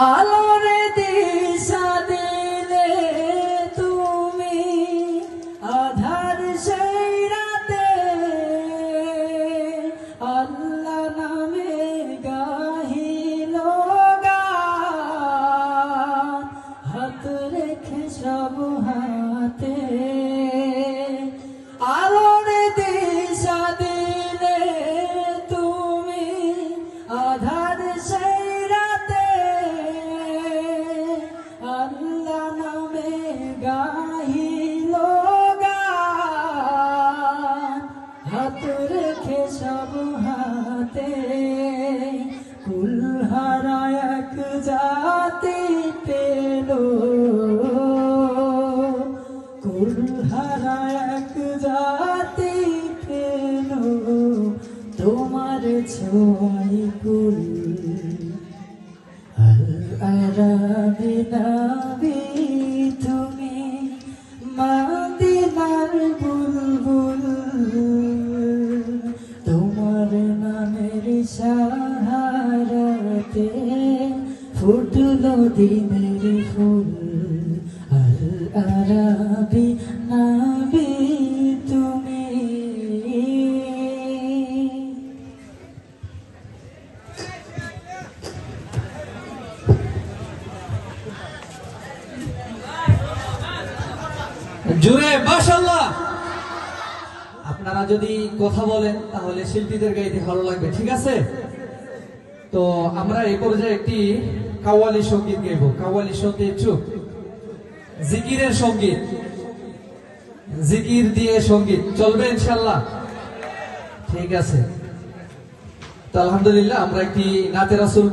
আলোরে দিশা দিলে তুমি আধার সেই রাতে, আল্লাহ নামে গাহিল গান, হাত রেখে সব হাতে। আলোরে দিশা দিলে তুমি আধার সেই রাতে, আল্লাহ নামে গাহিল গান, হাত রেখে সব হাতে। কুলহারা এক জাতি পেল, কুলহারা এক জাতি পেল, তোমার ছোঁয়ায় কুল। আল আরাবি নবী তুমি মদিনার বুলবুল, তোমার নামের সাহারাতে ফুটলো দিনের ফুল। আল আরাবি নবী তুমি। জুড়ে মাশাআল্লাহ। আপনারা যদি কথা বলেন তাহলে শিল্পীদের গাইতে ভালো লাগবে, ঠিক আছে? তো আমরা এই পর্যায়ে একটি কাওয়ালি সঙ্গীত গাইব। কাওয়ালি সঙ্গীত চুপ, জিকিরের সঙ্গীত, জিকির দিয়ে সঙ্গীত চলবে ইনশাআল্লাহ, ঠিক আছে? তো আলহামদুলিল্লাহ আমরা একটি নাতে রাসূল